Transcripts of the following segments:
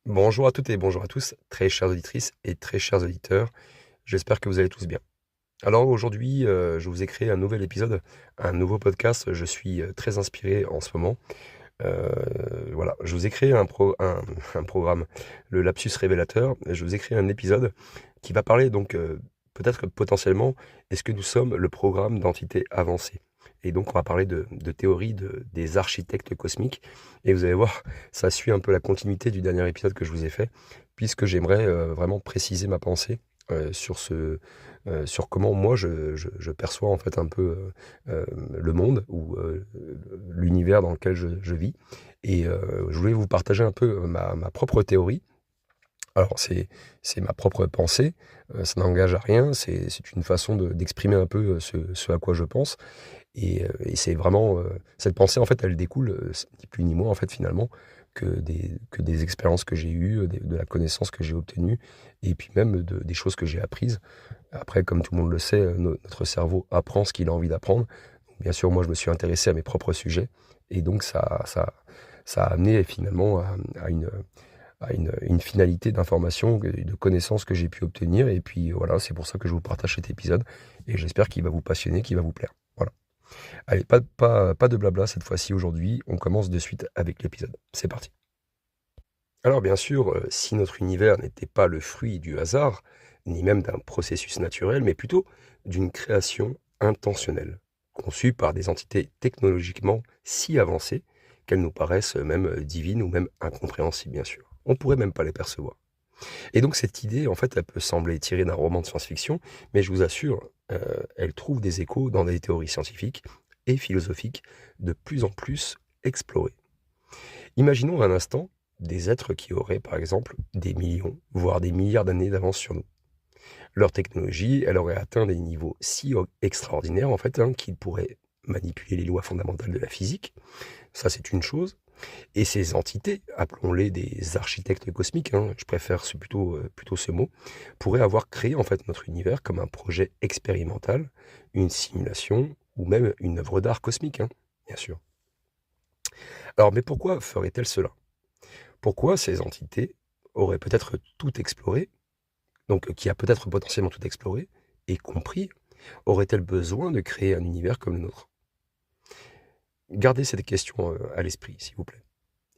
Bonjour à toutes et bonjour à tous, très chères auditrices et très chers auditeurs. J'espère que vous allez tous bien. Alors aujourd'hui, je vous ai créé un nouvel épisode, un nouveau podcast. Je suis très inspiré en ce moment. Euh, voilà, je vous ai créé un programme, le Lapsus Révélateur. Je vous ai créé un épisode qui va parler donc peut-être que potentiellement, est-ce que nous sommes le programme d'entité avancée? Et donc on va parler de théorie des architectes cosmiques. Et vous allez voir, ça suit un peu la continuité du dernier épisode que je vous ai fait, puisque j'aimerais vraiment préciser ma pensée sur comment moi je perçois en fait un peu le monde ou l'univers dans lequel je vis. Et je voulais vous partager un peu ma propre théorie. Alors c'est ma propre pensée, ça n'engage à rien, c'est une façon d'exprimer un peu ce à quoi je pense. Et c'est vraiment cette pensée en fait elle découle, c'est ni plus ni moins en fait finalement que des expériences que j'ai eues, de la connaissance que j'ai obtenue et puis même des choses que j'ai apprises. Après, comme tout le monde le sait, notre cerveau apprend ce qu'il a envie d'apprendre. Donc, bien sûr, moi je me suis intéressé à mes propres sujets et donc ça a amené finalement à une finalité d'information, de connaissances que j'ai pu obtenir. Et puis voilà, c'est pour ça que je vous partage cet épisode et j'espère qu'il va vous passionner, qu'il va vous plaire. Voilà. Allez, pas de blabla cette fois-ci aujourd'hui, on commence de suite avec l'épisode. C'est parti. Alors bien sûr, si notre univers n'était pas le fruit du hasard, ni même d'un processus naturel, mais plutôt d'une création intentionnelle, conçue par des entités technologiquement si avancées qu'elles nous paraissent même divines ou même incompréhensibles, bien sûr. On pourrait même pas les percevoir. Et donc cette idée, en fait, elle peut sembler tirée d'un roman de science-fiction, mais je vous assure, elle trouve des échos dans des théories scientifiques et philosophiques de plus en plus explorées. Imaginons un instant des êtres qui auraient, par exemple, des millions, voire des milliards d'années d'avance sur nous. Leur technologie, elle aurait atteint des niveaux si extraordinaires, en fait, qu'ils pourraient manipuler les lois fondamentales de la physique. Ça, c'est une chose. Et ces entités, appelons-les des architectes cosmiques, je préfère plutôt ce mot, pourraient avoir créé en fait notre univers comme un projet expérimental, une simulation ou même une œuvre d'art cosmique, bien sûr. Alors, mais pourquoi ferait-elle cela? Pourquoi ces entités auraient peut-être tout exploré, donc qui a peut-être potentiellement tout exploré et compris, aurait-elle besoin de créer un univers comme le nôtre? Gardez cette question à l'esprit, s'il vous plaît.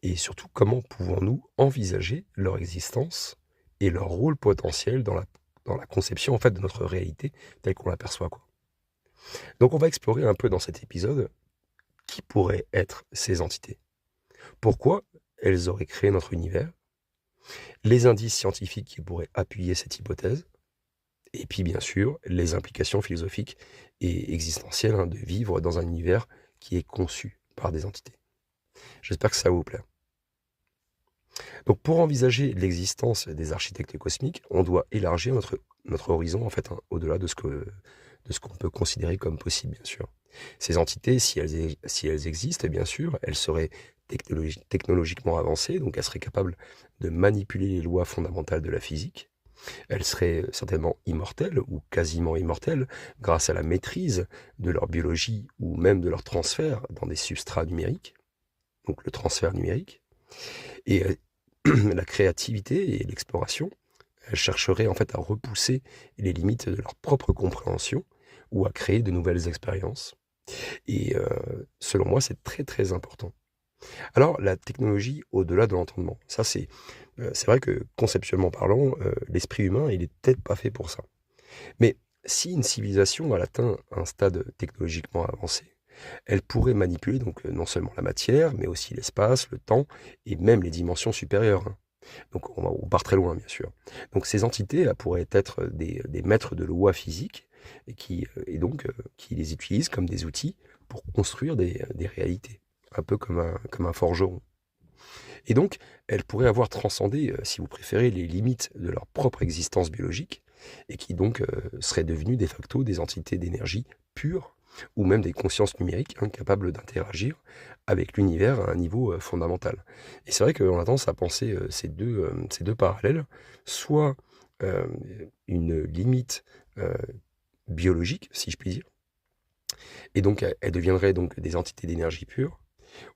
Et surtout, comment pouvons-nous envisager leur existence et leur rôle potentiel dans la conception en fait de notre réalité telle qu'on l'aperçoit, quoi. Donc on va explorer un peu dans cet épisode qui pourraient être ces entités. Pourquoi elles auraient créé notre univers, les indices scientifiques qui pourraient appuyer cette hypothèse, et puis bien sûr les implications philosophiques et existentielles de vivre dans un univers qui est conçu par des entités. J'espère que ça vous plaît. Donc pour envisager l'existence des architectes cosmiques, on doit élargir notre horizon en fait, au-delà de ce qu'on peut considérer comme possible, bien sûr. Ces entités, si elles existent, bien sûr, elles seraient technologiquement avancées, donc elles seraient capables de manipuler les lois fondamentales de la physique. Elles seraient certainement immortelles ou quasiment immortelles grâce à la maîtrise de leur biologie ou même de leur transfert dans des substrats numériques, donc le transfert numérique. Et la créativité et l'exploration, elles chercheraient en fait à repousser les limites de leur propre compréhension ou à créer de nouvelles expériences. Et selon moi, c'est très très important. Alors, la technologie au-delà de l'entendement, ça c'est vrai que conceptuellement parlant, l'esprit humain, il est peut-être pas fait pour ça. Mais si une civilisation elle atteint un stade technologiquement avancé, elle pourrait manipuler donc non seulement la matière, mais aussi l'espace, le temps et même les dimensions supérieures. Donc on part très loin, bien sûr. Donc ces entités pourraient être des maîtres de lois physiques et donc qui les utilisent comme des outils pour construire des réalités, un peu comme un forgeron. Et donc, elles pourraient avoir transcendé, si vous préférez, les limites de leur propre existence biologique, et qui donc seraient devenues de facto des entités d'énergie pure, ou même des consciences numériques capables d'interagir avec l'univers à un niveau fondamental. Et c'est vrai qu'on a tendance à penser ces deux parallèles, soit euh, une limite euh, biologique, si je puis dire, et donc elles deviendraient donc des entités d'énergie pure,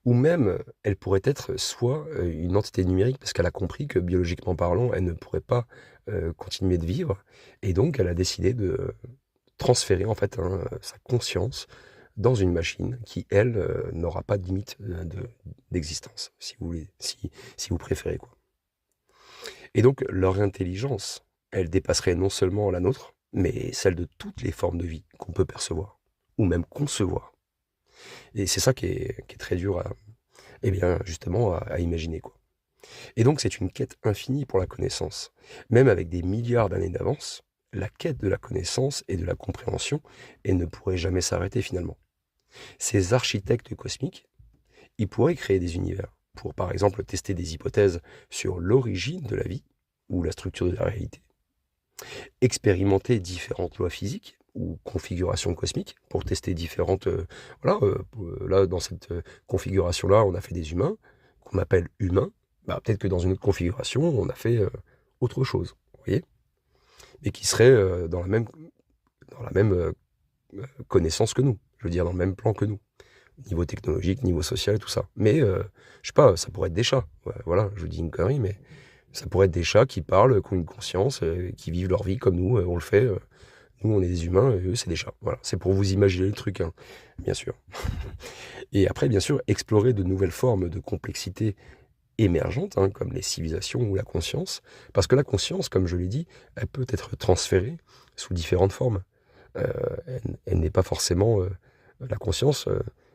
Ou même, elle pourrait être soit, une entité numérique parce qu'elle a compris que biologiquement parlant, elle ne pourrait pas, continuer de vivre et donc elle a décidé de transférer en fait, hein, sa conscience dans une machine qui elle, n'aura pas de limite, d'existence, si vous voulez, si vous préférez, quoi. Et donc leur intelligence, elle dépasserait non seulement la nôtre, mais celle de toutes les formes de vie qu'on peut percevoir ou même concevoir. Et c'est ça qui est très dur à eh bien, justement, à imaginer, quoi. Et donc, c'est une quête infinie pour la connaissance. Même avec des milliards d'années d'avance, la quête de la connaissance et de la compréhension, elle ne pourrait jamais s'arrêter finalement. Ces architectes cosmiques, ils pourraient créer des univers pour, par exemple, tester des hypothèses sur l'origine de la vie ou la structure de la réalité, expérimenter différentes lois physiques ou configurations cosmiques pour tester différentes... voilà, là, dans cette configuration-là, on a fait des humains, qu'on appelle humains. Bah, peut-être que dans une autre configuration, on a fait autre chose, vous voyez, mais qui serait dans la même connaissance que nous, je veux dire, dans le même plan que nous, niveau technologique, niveau social et tout ça. Mais, je sais pas, ça pourrait être des chats. Ouais, voilà, je vous dis une connerie, mais ça pourrait être des chats qui parlent, qui ont une conscience, qui vivent leur vie comme nous, on le fait. Nous, on est des humains, et eux, c'est des chats. Voilà, c'est pour vous imaginer le truc, hein, bien sûr. Et après, bien sûr, explorer de nouvelles formes de complexité émergentes, hein, comme les civilisations ou la conscience. Parce que la conscience, comme je l'ai dit, elle peut être transférée sous différentes formes. Elle n'est pas forcément... la conscience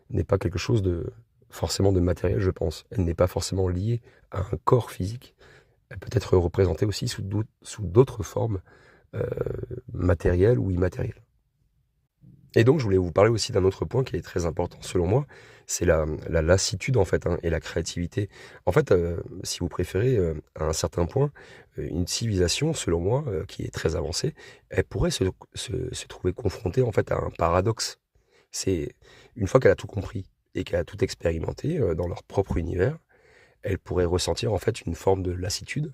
n'est pas quelque chose de forcément de matériel, je pense. Elle n'est pas forcément liée à un corps physique. Elle peut être représentée aussi sous d'autres formes euh, matérielles ou immatérielles. Et donc, je voulais vous parler aussi d'un autre point qui est très important selon moi, c'est la lassitude en fait, hein, et la créativité. En fait, si vous préférez, à un certain point, une civilisation, selon moi, qui est très avancée, elle pourrait se trouver confrontée en fait à un paradoxe. C'est une fois qu'elle a tout compris et qu'elle a tout expérimenté dans leur propre univers, elle pourrait ressentir en fait une forme de lassitude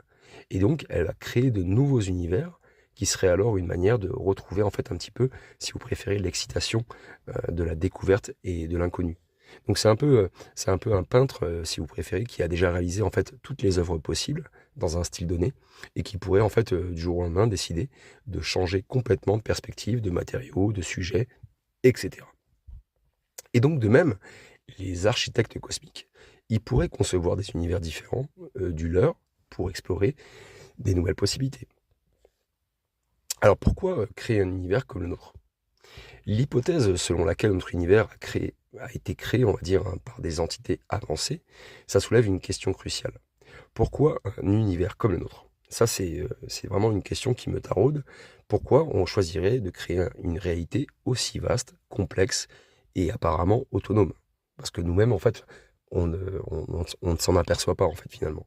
et donc elle va créer de nouveaux univers qui seraient alors une manière de retrouver en fait un petit peu, si vous préférez, l'excitation de la découverte et de l'inconnu. Donc c'est un peu un peintre, si vous préférez, qui a déjà réalisé en fait toutes les œuvres possibles dans un style donné et qui pourrait en fait du jour au lendemain décider de changer complètement de perspective, de matériaux, de sujets, etc. Et donc de même, les architectes cosmiques, ils pourraient concevoir des univers différents du leur pour explorer des nouvelles possibilités. Alors pourquoi créer un univers comme le nôtre? L'hypothèse selon laquelle notre univers a été créé, on va dire, hein, par des entités avancées, ça soulève une question cruciale. Pourquoi un univers comme le nôtre? Ça, c'est vraiment une question qui me taraude. Pourquoi on choisirait de créer une réalité aussi vaste, complexe et apparemment autonome? Parce que nous-mêmes, en fait, on ne s'en aperçoit pas, en fait, finalement.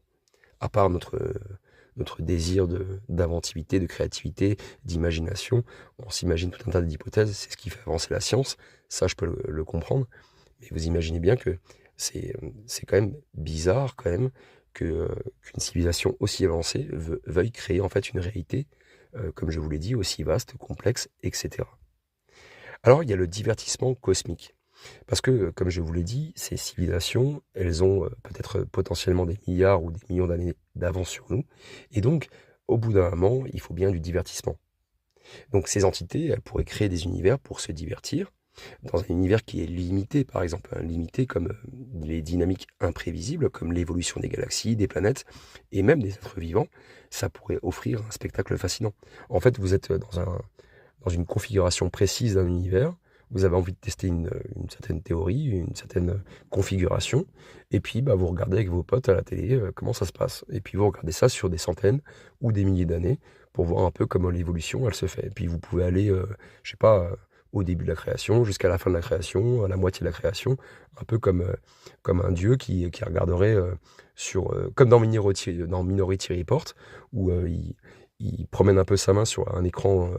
À part notre désir d'inventivité, de créativité, d'imagination, on s'imagine tout un tas d'hypothèses, c'est ce qui fait avancer la science, ça je peux le comprendre, mais vous imaginez bien que c'est quand même bizarre quand même qu'une civilisation aussi avancée veuille créer en fait une réalité, comme je vous l'ai dit, aussi vaste, complexe, etc. Alors il y a le divertissement cosmique. Parce que, comme je vous l'ai dit, ces civilisations, elles ont peut-être potentiellement des milliards ou des millions d'années d'avance sur nous. Et donc, au bout d'un moment, il faut bien du divertissement. Donc ces entités, elles pourraient créer des univers pour se divertir, dans un univers qui est limité, par exemple, hein, limité comme les dynamiques imprévisibles, comme l'évolution des galaxies, des planètes, et même des êtres vivants, ça pourrait offrir un spectacle fascinant. En fait, vous êtes dans une configuration précise d'un univers, vous avez envie de tester une certaine théorie, une certaine configuration, et puis bah, vous regardez avec vos potes à la télé comment ça se passe. Et puis vous regardez ça sur des centaines ou des milliers d'années pour voir un peu comment l'évolution elle se fait. Et puis vous pouvez aller, je sais pas, au début de la création, jusqu'à la fin de la création, à la moitié de la création, un peu comme un dieu qui regarderait comme dans Minority Report, où il promène un peu sa main sur un écran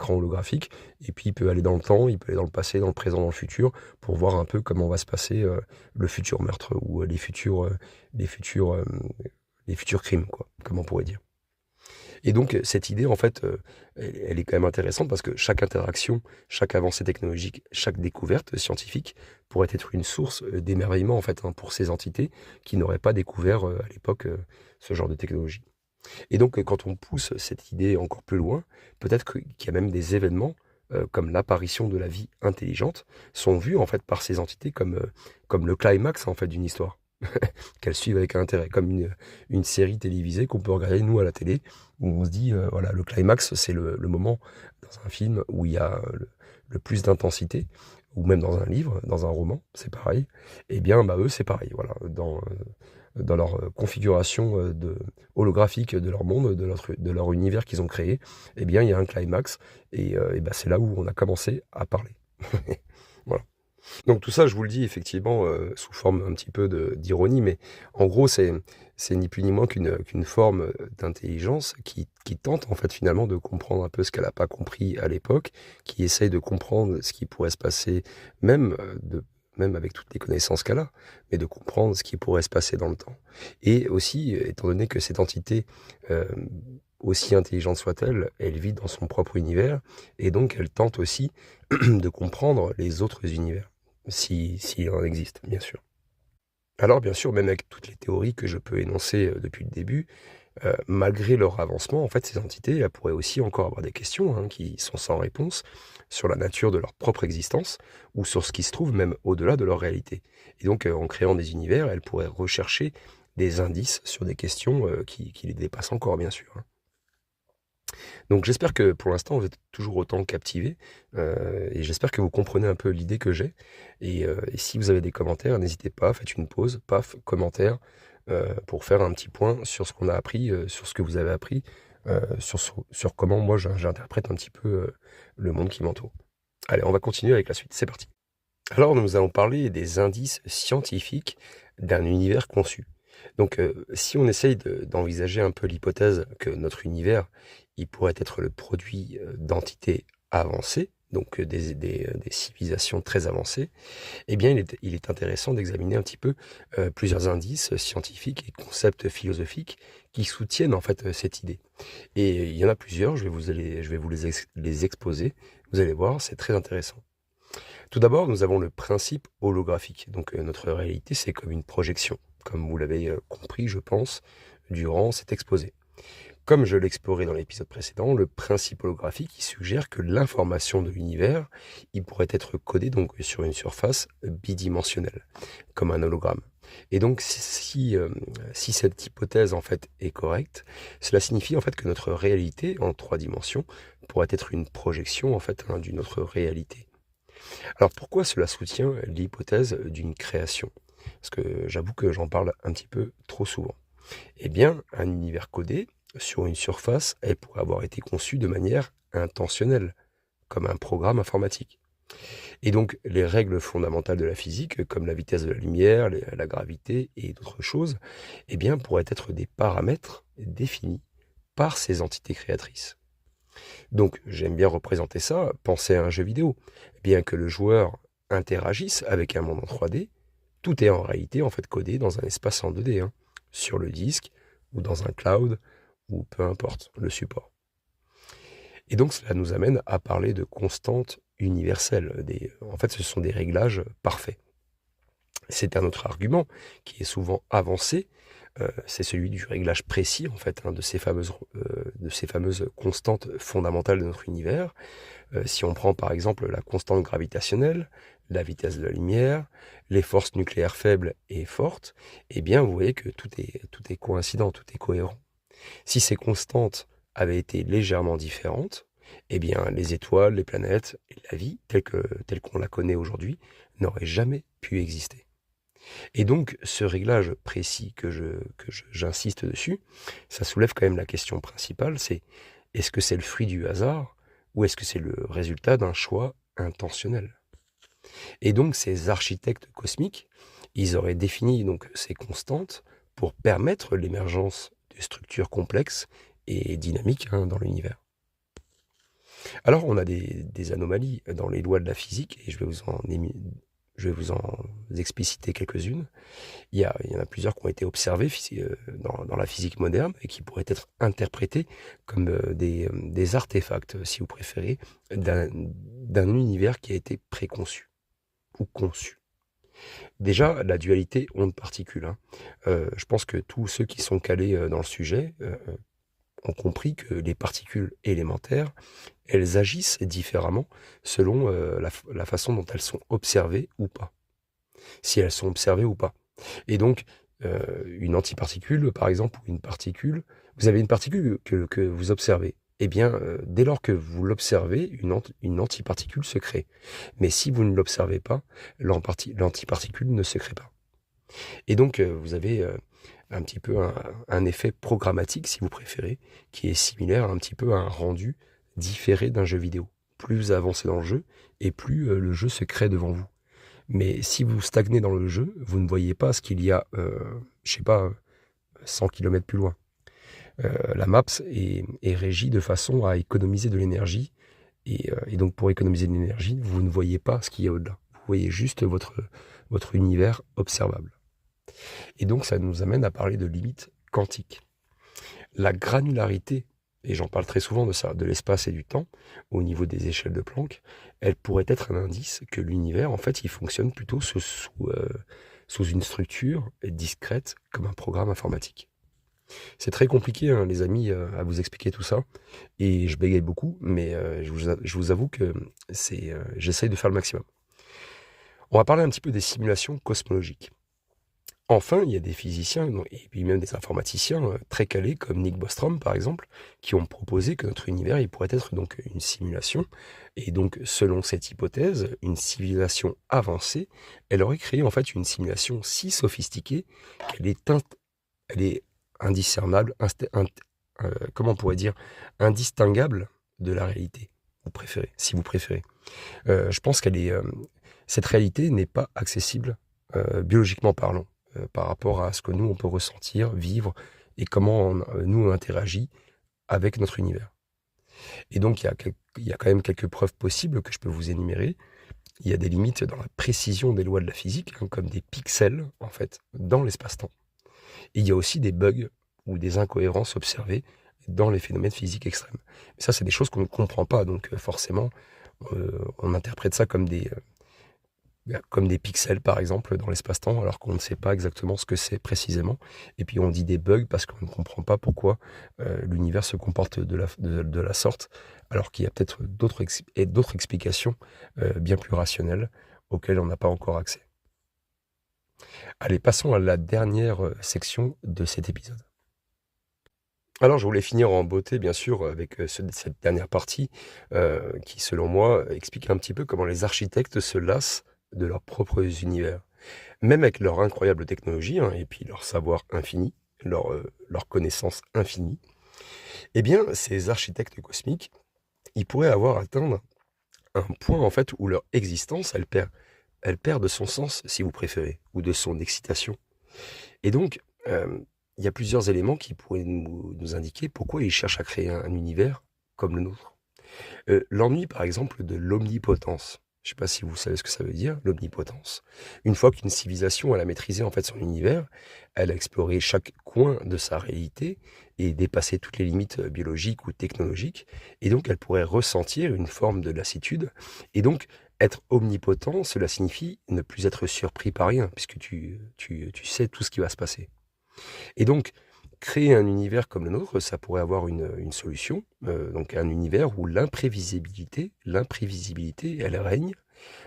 holographique, et puis il peut aller dans le temps, il peut aller dans le passé, dans le présent, dans le futur, pour voir un peu comment va se passer le futur meurtre ou les futurs crimes, quoi, comme on pourrait dire. Et donc, cette idée, en fait, elle est quand même intéressante parce que chaque interaction, chaque avancée technologique, chaque découverte scientifique pourrait être une source d'émerveillement, en fait, hein, pour ces entités qui n'auraient pas découvert à l'époque ce genre de technologie. Et donc, quand on pousse cette idée encore plus loin, peut-être qu'il y a même des événements comme l'apparition de la vie intelligente sont vus en fait par ces entités comme le climax en fait d'une histoire qu'elles suivent avec intérêt, comme une série télévisée qu'on peut regarder nous à la télé où on se dit voilà, le climax c'est le moment dans un film où il y a le plus d'intensité, ou même dans un livre, dans un roman, c'est pareil. Et bien bah eux c'est pareil, voilà, dans leur configuration holographique de leur monde, de leur univers qu'ils ont créé, eh bien, il y a un climax, et ben, c'est là où on a commencé à parler. Voilà. Donc tout ça, je vous le dis effectivement sous forme un petit peu d'ironie, mais en gros, c'est ni plus ni moins qu'une forme d'intelligence qui tente en fait finalement de comprendre un peu ce qu'elle n'a pas compris à l'époque, qui essaye de comprendre ce qui pourrait se passer même même avec toutes les connaissances qu'elle a, mais de comprendre ce qui pourrait se passer dans le temps. Et aussi, étant donné que cette entité, aussi intelligente soit-elle, elle vit dans son propre univers, et donc elle tente aussi de comprendre les autres univers, s'il en existe, bien sûr. Alors, bien sûr, même avec toutes les théories que je peux énoncer depuis le début, malgré leur avancement, en fait, ces entités, elles pourraient aussi encore avoir des questions hein, qui sont sans réponse sur la nature de leur propre existence ou sur ce qui se trouve même au-delà de leur réalité. Et donc, en créant des univers, elles pourraient rechercher des indices sur des questions qui les dépassent encore, bien sûr, hein. Donc, j'espère que pour l'instant, vous êtes toujours autant captivé et j'espère que vous comprenez un peu l'idée que j'ai. Et si vous avez des commentaires, n'hésitez pas, faites une pause, paf, commentaire, pour faire un petit point sur ce qu'on a appris, sur ce que vous avez appris, sur comment moi j'interprète un petit peu le monde qui m'entoure. Allez, on va continuer avec la suite, c'est parti. Alors nous allons parler des indices scientifiques d'un univers conçu. Donc si on essaye d'envisager un peu l'hypothèse que notre univers, il pourrait être le produit d'entités avancées, donc des civilisations très avancées, eh bien, il est intéressant d'examiner un petit peu plusieurs indices scientifiques et concepts philosophiques qui soutiennent en fait cette idée. Et il y en a plusieurs, je vais vous les exposer. Vous allez voir, c'est très intéressant. Tout d'abord, nous avons le principe holographique. Donc notre réalité, c'est comme une projection, comme vous l'avez compris, je pense, durant cet exposé. Comme je l'explorais dans l'épisode précédent, le principe holographique il suggère que l'information de l'univers, il pourrait être codé donc sur une surface bidimensionnelle, comme un hologramme. Et donc si cette hypothèse en fait est correcte, cela signifie en fait que notre réalité en 3 dimensions pourrait être une projection en fait hein, d'une autre réalité. Alors pourquoi cela soutient l'hypothèse d'une création? Parce que j'avoue que j'en parle un petit peu trop souvent. Eh bien, un univers codé sur une surface, elle pourrait avoir été conçue de manière intentionnelle, comme un programme informatique. Et donc, les règles fondamentales de la physique, comme la vitesse de la lumière, la gravité et d'autres choses, eh bien, pourraient être des paramètres définis par ces entités créatrices. Donc, j'aime bien représenter ça, penser à un jeu vidéo. Bien que le joueur interagisse avec un monde en 3D, tout est en réalité en fait codé dans un espace en 2D, hein, sur le disque ou dans un cloud ou peu importe le support. Et donc cela nous amène à parler de constantes universelles. En fait, ce sont des réglages parfaits. C'est un autre argument qui est souvent avancé, c'est celui du réglage précis en fait hein, de ces fameuses constantes fondamentales de notre univers. Si on prend par exemple la constante gravitationnelle, la vitesse de la lumière, les forces nucléaires faibles et fortes, eh bien vous voyez que tout est coïncident, tout est cohérent. Si ces constantes avaient été légèrement différentes, eh bien les étoiles, les planètes et la vie, telle qu'on la connaît aujourd'hui, n'auraient jamais pu exister. Et donc ce réglage précis j'insiste dessus, ça soulève quand même la question principale, c'est est-ce que c'est le fruit du hasard ou est-ce que c'est le résultat d'un choix intentionnel? Et donc ces architectes cosmiques, ils auraient défini donc ces constantes pour permettre l'émergence de structures complexes et dynamiques hein, dans l'univers. Alors on a des anomalies dans les lois de la physique et je vais Je vais vous en expliciter quelques-unes. Il y en a plusieurs qui ont été observés dans la physique moderne et qui pourraient être interprétés comme des artefacts, si vous préférez, d'un univers qui a été préconçu ou conçu. Déjà, la dualité onde-particule, hein. Je pense que tous ceux qui sont calés dans le sujet ont compris que les particules élémentaires, elles agissent différemment selon la façon dont elles sont observées ou pas. Si elles sont observées ou pas. Et donc, une antiparticule, par exemple, ou une particule, vous avez une particule que vous observez. Eh bien, dès lors que vous l'observez, une antiparticule se crée. Mais si vous ne l'observez pas, l'antiparticule ne se crée pas. Et donc, vous avez un petit peu un effet programmatique, si vous préférez, qui est similaire un petit peu à un rendu différé d'un jeu vidéo. Plus vous avancez dans le jeu, et plus le jeu se crée devant vous. Mais si vous stagnez dans le jeu, vous ne voyez pas ce qu'il y a, je sais pas, 100 km plus loin. La map est régie de façon à économiser de l'énergie. Et donc pour économiser de l'énergie, vous ne voyez pas ce qu'il y a au-delà. Vous voyez juste votre univers observable. Et donc ça nous amène à parler de limites quantiques. La granularité, et j'en parle très souvent de ça, de l'espace et du temps, au niveau des échelles de Planck, elle pourrait être un indice que l'univers, en fait, il fonctionne plutôt sous une structure discrète comme un programme informatique. C'est très compliqué, hein, les amis, à vous expliquer tout ça, et je bégaye beaucoup, mais je vous avoue que j'essaye de faire le maximum. On va parler un petit peu des simulations cosmologiques. Enfin, il y a des physiciens et puis même des informaticiens très calés comme Nick Bostrom par exemple, qui ont proposé que notre univers il pourrait être donc une simulation. Et donc, selon cette hypothèse, une civilisation avancée, elle aurait créé en fait une simulation si sophistiquée elle est indiscernable, comment on pourrait dire, indistinguable de la réalité, si vous préférez. Je pense cette réalité n'est pas accessible biologiquement parlant. Par rapport à ce que nous, on peut ressentir, vivre, et comment nous, on interagit avec notre univers. Et donc, il y a quand même quelques preuves possibles que je peux vous énumérer. Il y a des limites dans la précision des lois de la physique, hein, comme des pixels, en fait, dans l'espace-temps. Et il y a aussi des bugs ou des incohérences observées dans les phénomènes physiques extrêmes. Mais ça, c'est des choses qu'on ne comprend pas, donc forcément, on interprète ça comme des pixels par exemple dans l'espace-temps, alors qu'on ne sait pas exactement ce que c'est précisément. Et puis on dit des bugs parce qu'on ne comprend pas pourquoi l'univers se comporte de la sorte, alors qu'il y a peut-être d'autres explications bien plus rationnelles auxquelles on n'a pas encore accès. Allez, passons à la dernière section de cet épisode. Alors, je voulais finir en beauté, bien sûr, avec cette dernière partie qui, selon moi, explique un petit peu comment les architectes se lassent de leurs propres univers. Même avec leur incroyable technologie, hein, et puis leur savoir infini, leur connaissance infinie, eh bien, ces architectes cosmiques, ils pourraient avoir atteint un point, en fait, où leur existence, elle perd de son sens, si vous préférez, ou de son excitation. Et donc, il y a plusieurs éléments qui pourraient nous indiquer pourquoi ils cherchent à créer un univers comme le nôtre. L'ennui, par exemple, de l'omnipotence. Je ne sais pas si vous savez ce que ça veut dire, l'omnipotence. Une fois qu'une civilisation elle a maîtrisé en fait son univers, elle a exploré chaque coin de sa réalité et dépassé toutes les limites biologiques ou technologiques, et donc elle pourrait ressentir une forme de lassitude. Et donc, être omnipotent, cela signifie ne plus être surpris par rien, puisque tu sais tout ce qui va se passer. Et donc, créer un univers comme le nôtre, ça pourrait avoir une solution, donc un univers où l'imprévisibilité, elle règne,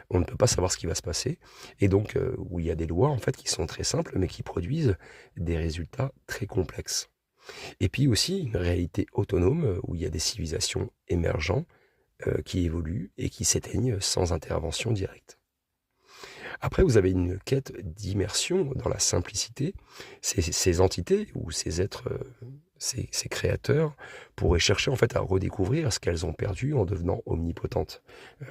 on ne peut pas savoir ce qui va se passer, et donc où il y a des lois en fait qui sont très simples, mais qui produisent des résultats très complexes. Et puis aussi une réalité autonome, où il y a des civilisations émergentes qui évoluent et qui s'éteignent sans intervention directe. Après, vous avez une quête d'immersion dans la simplicité. Ces entités ou ces êtres, ces créateurs pourraient chercher en fait à redécouvrir ce qu'elles ont perdu en devenant omnipotentes.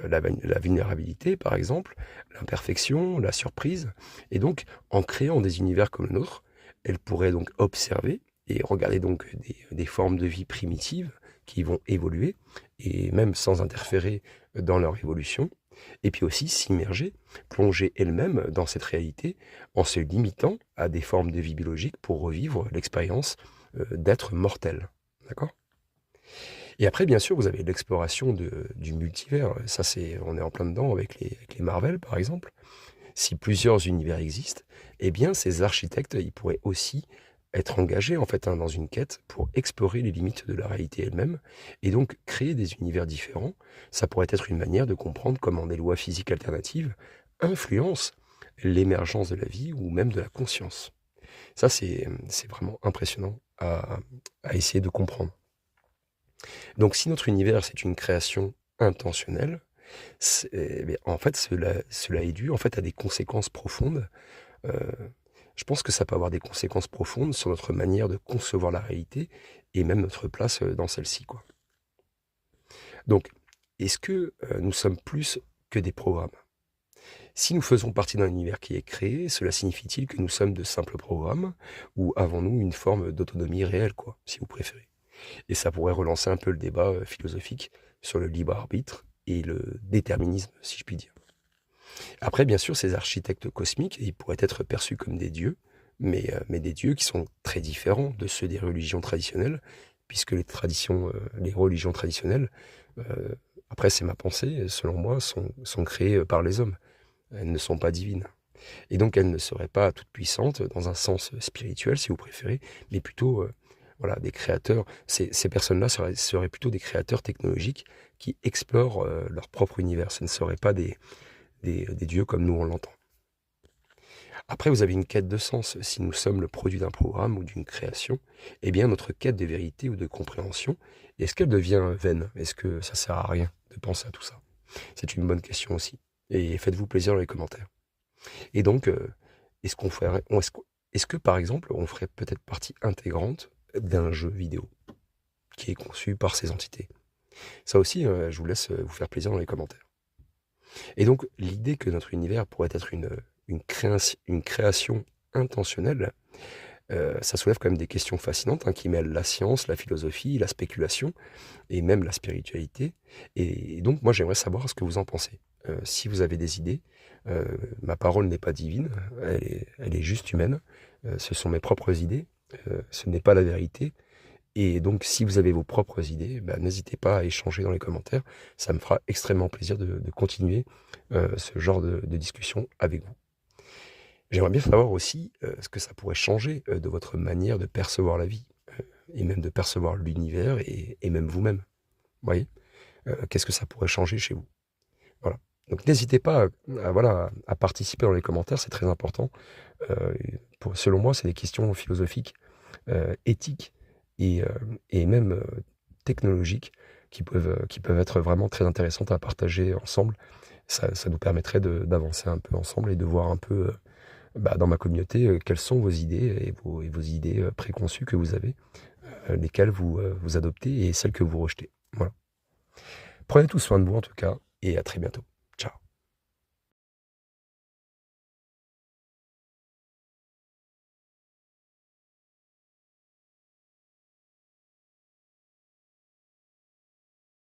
La vulnérabilité, par exemple, l'imperfection, la surprise. Et donc, en créant des univers comme le nôtre, elles pourraient donc observer et regarder donc des formes de vie primitives qui vont évoluer, et même sans interférer dans leur évolution. Et puis aussi s'immerger, plonger elle-même dans cette réalité en se limitant à des formes de vie biologique pour revivre l'expérience d'être mortel. D'accord? Et après, bien sûr, vous avez l'exploration du multivers. Ça, on est en plein dedans avec les Marvel, par exemple. Si plusieurs univers existent, eh bien, ces architectes, ils pourraient aussi être engagés, en fait, hein, dans une quête pour explorer les limites de la réalité elle-même et donc créer des univers différents. Ça pourrait être une manière de comprendre comment des lois physiques alternatives influencent l'émergence de la vie ou même de la conscience. Ça, c'est vraiment impressionnant à essayer de comprendre. Donc, si notre univers, c'est une création intentionnelle, en fait, cela est dû en fait, à des conséquences profondes. Euh, je pense que ça peut avoir des conséquences profondes sur notre manière de concevoir la réalité et même notre place dans celle-ci, quoi. Donc, est-ce que nous sommes plus que des programmes? Si nous faisons partie d'un univers qui est créé, cela signifie-t-il que nous sommes de simples programmes ou avons-nous une forme d'autonomie réelle, quoi, si vous préférez? Et ça pourrait relancer un peu le débat philosophique sur le libre arbitre et le déterminisme, si je puis dire. Après, bien sûr, ces architectes cosmiques, ils pourraient être perçus comme des dieux, mais des dieux qui sont très différents de ceux des religions traditionnelles, puisque les religions traditionnelles, euh, après c'est ma pensée, selon moi, sont créées par les hommes. Elles ne sont pas divines. Et donc elles ne seraient pas toutes puissantes dans un sens spirituel, si vous préférez, mais plutôt voilà, des créateurs. Ces personnes-là seraient plutôt des créateurs technologiques qui explorent leur propre univers. Ce ne seraient pas des dieux comme nous on l'entend. Après, vous avez une quête de sens. Si nous sommes le produit d'un programme ou d'une création, eh bien notre quête de vérité ou de compréhension, est-ce qu'elle devient vaine? Est-ce que ça sert à rien de penser à tout ça? C'est une bonne question aussi. Et faites-vous plaisir dans les commentaires. Et donc, est-ce qu'on ferait, est-ce que par exemple, on ferait peut-être partie intégrante d'un jeu vidéo qui est conçu par ces entités? Ça aussi, je vous laisse vous faire plaisir dans les commentaires. Et donc, l'idée que notre univers pourrait être une création intentionnelle, ça soulève quand même des questions fascinantes hein, qui mêlent la science, la philosophie, la spéculation et même la spiritualité. Et donc, moi, j'aimerais savoir ce que vous en pensez. Si vous avez des idées, ma parole n'est pas divine, elle est juste humaine. Ce sont mes propres idées, ce n'est pas la vérité. Et donc, si vous avez vos propres idées, bah, n'hésitez pas à échanger dans les commentaires. Ça me fera extrêmement plaisir de continuer ce genre de discussion avec vous. J'aimerais bien savoir aussi ce que ça pourrait changer de votre manière de percevoir la vie et même de percevoir l'univers et même vous-même. Vous voyez qu'est-ce que ça pourrait changer chez vous? Voilà. Donc n'hésitez pas voilà, à participer dans les commentaires, c'est très important. Selon moi, c'est des questions philosophiques, éthiques et, et même technologiques qui peuvent être vraiment très intéressantes à partager ensemble. Ça nous permettrait d'avancer un peu ensemble et de voir un peu dans ma communauté quelles sont vos idées et vos idées préconçues que vous avez, lesquelles vous adoptez et celles que vous rejetez. Voilà. Prenez tout soin de vous en tout cas et à très bientôt.